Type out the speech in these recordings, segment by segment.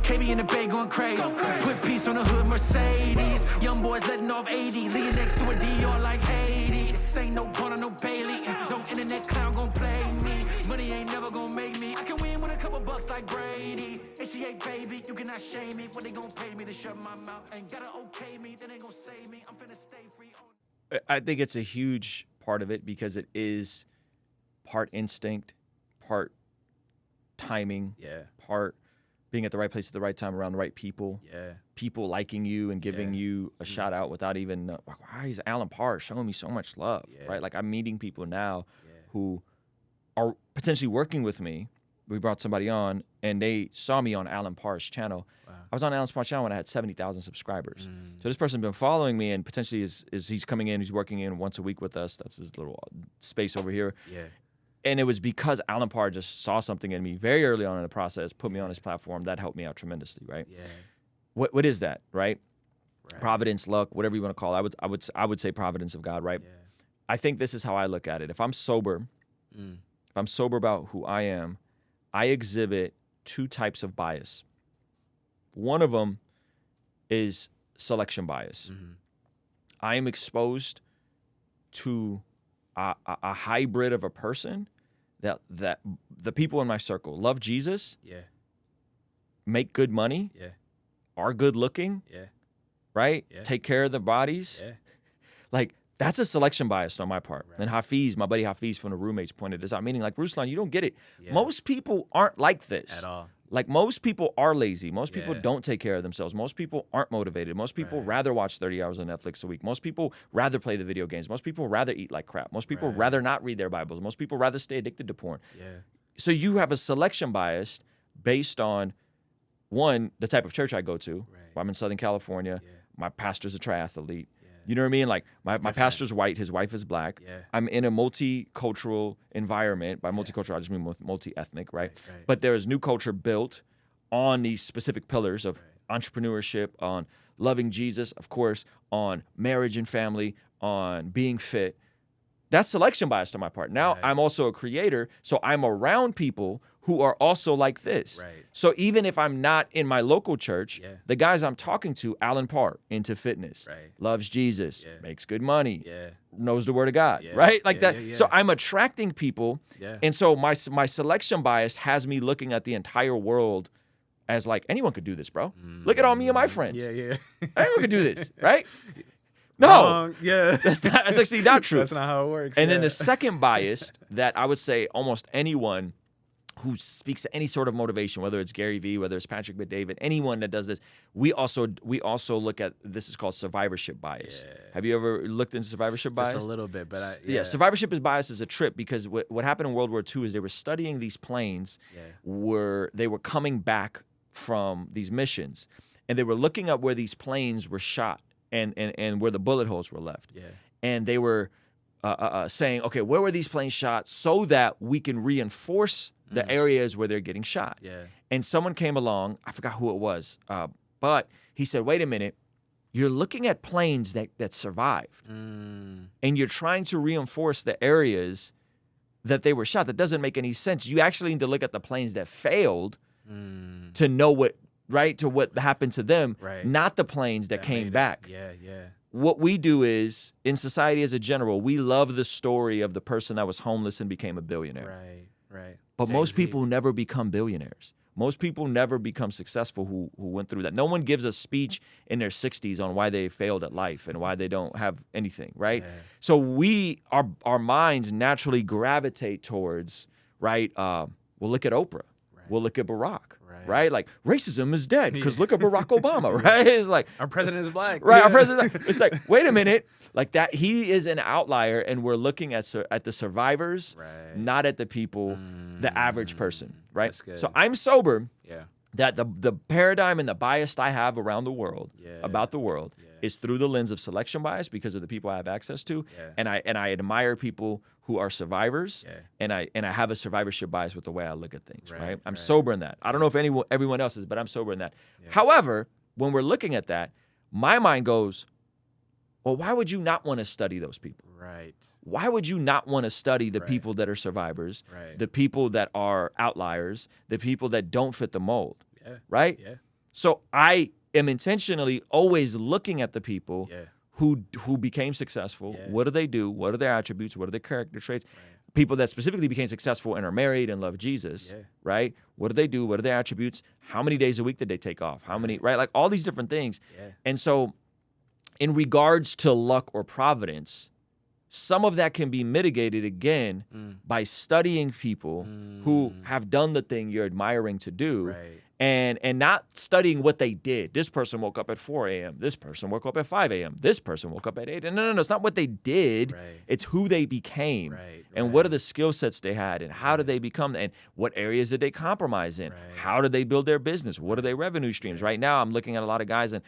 KB in the bay going crazy. Put peace on the hood, Mercedes. Young boys letting off 80. Leaning next to a DR like Haiti. This ain't no Porter, no Bailey. No internet clown gon' play me. Money ain't never gon' make me. I can win with a couple bucks like Brady. And she ain't baby, you cannot shame me. What they gon' pay me to shut my mouth? Ain't gotta okay me, then they gon' save me. I'm finna stay free. I think it's a huge part of it because it is part instinct, part timing, part being at the right place at the right time around the right people, people liking you and giving you a shout out without even why is Alan Parr showing me so much love, right? Like I'm meeting people now who are potentially working with me. We brought somebody on and they saw me on Alan Parr's channel. Wow. I was on Alan Parr's channel when I had 70,000 subscribers. So this person's been following me and potentially is he's coming in, he's working in once a week with us. That's his little space over here. And it was because Alan Parr just saw something in me very early on in the process, put me on his platform. That helped me out tremendously, right? What is that, right? Providence, luck, whatever you want to call it. I would say providence of God, right? I think this is how I look at it. If I'm sober, if I'm sober about who I am, I exhibit two types of bias. One of them is selection bias. I am exposed to a hybrid of a person that the people in my circle love Jesus, make good money, are good looking, right? Take care of their bodies. Like that's a selection bias on my part. And Hafiz, my buddy Hafiz from the roommates pointed this out, meaning like, Ruslan, you don't get it. Most people aren't like this. At all. Like most people are lazy. Most people don't take care of themselves. Most people aren't motivated. Most people rather watch 30 hours on Netflix a week. Most people rather play the video games. Most people rather eat like crap. Most people rather not read their Bibles. Most people rather stay addicted to porn. So you have a selection bias based on, one, the type of church I go to. I'm in Southern California. My pastor's a triathlete. You know what I mean? Like my pastor's white, his wife is black. I'm in a multicultural environment. By multicultural, I just mean multi-ethnic, right? But there is new culture built on these specific pillars of entrepreneurship, on loving Jesus, of course, on marriage and family, on being fit. That's selection bias on my part. Now I'm also a creator, so I'm around people who are also like this. So even if I'm not in my local church, the guys I'm talking to, Alan Parr, into fitness, loves Jesus, makes good money, knows the word of God, right? Like that. So I'm attracting people. And so my selection bias has me looking at the entire world as like, anyone could do this, bro. Look at all me and my friends. Anyone could do this, right? No, Wrong. that's actually not true. That's not how it works. And then the second bias that I would say almost anyone who speaks to any sort of motivation, whether it's Gary Vee, whether it's Patrick Bet-David, anyone that does this, we also look at, this is called survivorship bias. Have you ever looked into survivorship bias? Just a little bit, but survivorship bias is a trip because what happened in World War II is they were studying these planes where they were coming back from these missions, and they were looking at where these planes were shot and where the bullet holes were left. And they were saying, okay, where were these planes shot so that we can reinforce the areas where they're getting shot. And someone came along, I forgot who it was, but he said, wait a minute, you're looking at planes that survived, and you're trying to reinforce the areas that they were shot. That doesn't make any sense. You actually need to look at the planes that failed to know what happened to them, not the planes that came back. What we do is, in society as a general, we love the story of the person that was homeless and became a billionaire. But most people never become billionaires. Most people never become successful who went through that. No one gives a speech in their 60s on why they failed at life and why they don't have anything, right? So our minds naturally gravitate towards, we'll look at Oprah. We'll look at Barack, right? Like, racism is dead because look at Barack Obama, right? It's like, our president is black. Right, our president. It's like, wait a minute. Like that, he is an outlier, and we're looking at the survivors, not at the people, the average person, right? That's good. So I'm sober. That the paradigm and the bias I have around the world, about the world, is through the lens of selection bias because of the people I have access to, and I admire people who are survivors, and I have a survivorship bias with the way I look at things, right? I'm sober in that. I don't know if everyone else is, but I'm sober in that. However, when we're looking at that, my mind goes, well, why would you not want to study those people? Why would you not want to study the people that are survivors, the people that are outliers, the people that don't fit the mold, right? So I am intentionally always looking at the people who became successful. What do they do? What are their attributes? What are their character traits? People that specifically became successful and are married and love Jesus, right? What do they do? What are their attributes? How many days a week did they take off? How many, right? Like all these different things. And so in regards to luck or providence, some of that can be mitigated again by studying people who have done the thing you're admiring to do. And not studying what they did. This person woke up at 4 a.m. This person woke up at 5 a.m. This person woke up at 8. No. It's not what they did. It's who they became. And what are the skill sets they had and how did they become, and what areas did they compromise in? How did they build their business? What are their revenue streams? Right now, I'm looking at a lot of guys, and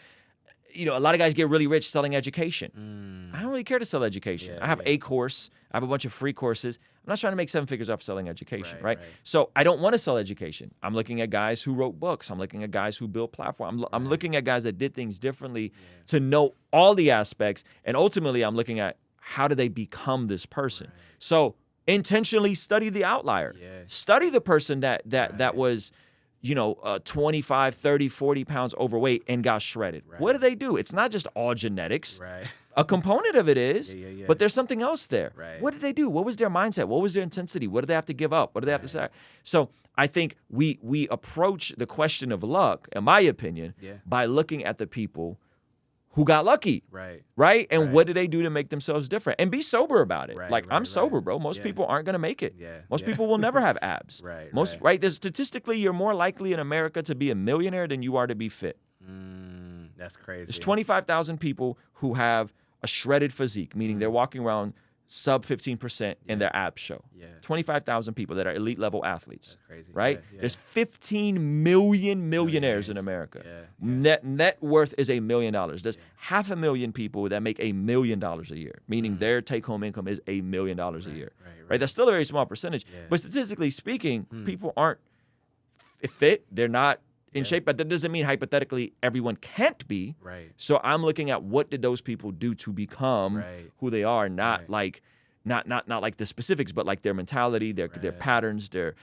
a lot of guys get really rich selling education. I don't really care to sell education. I have a course. I have a bunch of free courses. I'm not trying to make 7 figures off selling education, right? So I don't want to sell education. I'm looking at guys who wrote books. I'm looking at guys who built platforms. I'm looking at guys that did things differently to know all the aspects. And ultimately, I'm looking at how do they become this person. So intentionally study the outlier. Study the person that was 25, 30, 40 pounds overweight and got shredded. What do they do? It's not just all genetics. A component of it is, but there's something else there. What did they do? What was their mindset? What was their intensity? What did they have to give up? What did they have to say? So I think we approach the question of luck, in my opinion, by looking at the people who got lucky, right? And what did they do to make themselves different? And be sober about it. I'm sober, bro. Most people aren't going to make it. Most people will never have abs. There's statistically, you're more likely in America to be a millionaire than you are to be fit. That's crazy. There's 25,000 people who have a shredded physique, meaning they're walking around sub 15% in their abs show. 25,000 people that are elite level athletes. That's crazy. Right? There's 15 million millionaires in America. Net worth is $1 million. There's 500,000 people that make $1 million a year, meaning their take home income is $1 million a year. Right? That's still a very small percentage. But statistically speaking, people aren't fit. They're not in shape, but that doesn't mean hypothetically everyone can't be. So I'm looking at what did those people do to become who they are, not like the specifics, but like their mentality, their patterns, their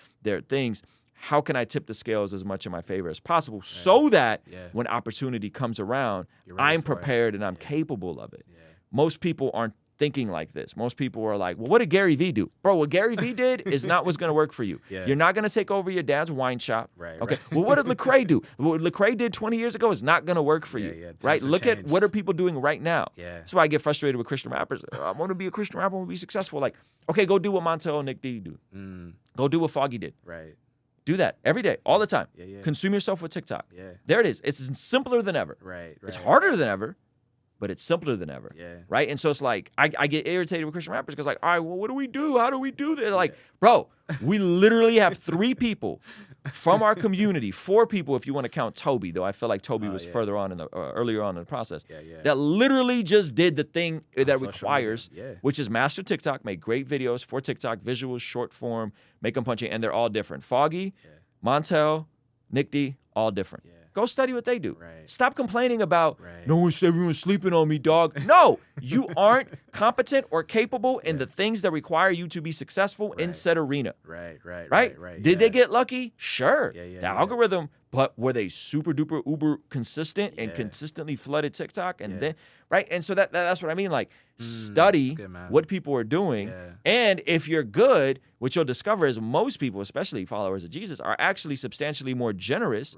things. How can I tip the scales as much in my favor as possible so that when opportunity comes around, I'm prepared and I'm capable of it. Most people aren't thinking like this. Most people are like, well, what did Gary Vee do? Bro, what Gary Vee did is not what's going to work for you. You're not going to take over your dad's wine shop. Okay. Well, what did Lecrae do? What Lecrae did 20 years ago is not going to work for you. Right? Look at what are people doing right now. That's why I get frustrated with Christian rappers. I want to be a Christian rapper. I want to be successful. Like, okay, go do what Montel and Nick D do. Go do what Foggy did. Do that every day, all the time. Consume yourself with TikTok. There it is. It's simpler than ever. It's harder than ever, but it's simpler than ever. Right? And so it's like, I get irritated with Christian rappers because like, all right, well, what do we do? How do we do this? Like, bro, we literally have 3 people from our community, 4 people if you want to count Toby, though I feel like Toby was further on in the earlier on in the process, that literally just did the thing that requires, which is master TikTok, make great videos for TikTok, visuals, short form, make them punchy, and they're all different. Foggy, Montel, Nick D, all different. Go study what they do. Stop complaining about, no one's everyone's sleeping on me, dog. No, you aren't competent or capable in the things that require you to be successful in said arena. Did they get lucky? Sure. The algorithm, but were they super duper uber consistent and consistently flooded TikTok? And then, right? And so that's what I mean. Like, study what people are doing. And if you're good, what you'll discover is most people, especially followers of Jesus, are actually substantially more generous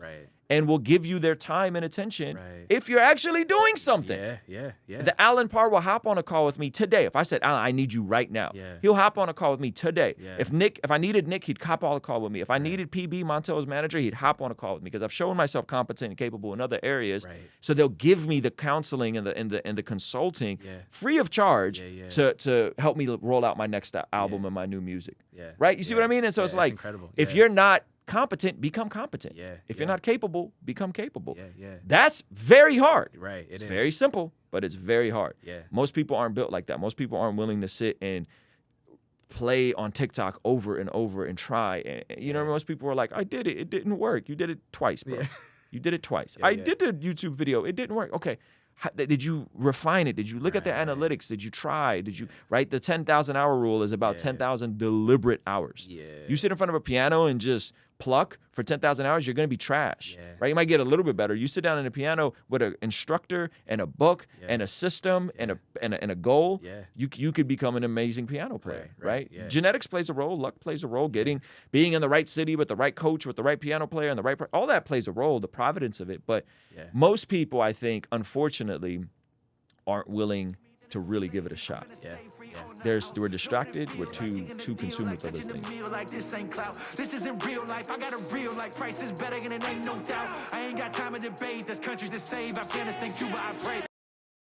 and will give you their time and attention if you're actually doing something. The Alan Parr will hop on a call with me today. If I said, Alan, I need you right now, he'll hop on a call with me today. If I needed Nick, he'd hop on a call with me. If I needed PB, Montel's manager, he'd hop on a call with me because I've shown myself competent and capable in other areas. So they'll give me the counseling and the consulting free of charge to help me roll out my next album and my new music. Right? You see what I mean? And so it's like, if you're not competent, become competent. If you're not capable, become capable. That's very hard. It's very simple, but it's very hard. Most people aren't built like that. Most people aren't willing to sit and play on TikTok over and over and try. And you know, most people are like, I did it. It didn't work. You did it twice, bro. You did it twice. I did the YouTube video. It didn't work. Okay. Did you refine it? Did you look at the analytics? Did you try? Did you, right? The 10,000 hour rule is about 10,000 deliberate hours. You sit in front of a piano and just pluck for 10,000 hours, you're going to be trash, right? You might get a little bit better. You sit down in a piano with an instructor and a book and a system and a goal, you could become an amazing piano player, right? Genetics plays a role. Luck plays a role. Being in the right city with the right coach, with the right piano player, and the right all that plays a role. The providence of it, but most people, I think, unfortunately, aren't willing to really give it a shot. We're distracted. We're too consumed with other things. Like this ain't clout. This isn't real life. I got a real life. Price is better and it ain't no doubt. I ain't got time to debate. There's countries to save. Afghanistan, Cuba, I pray.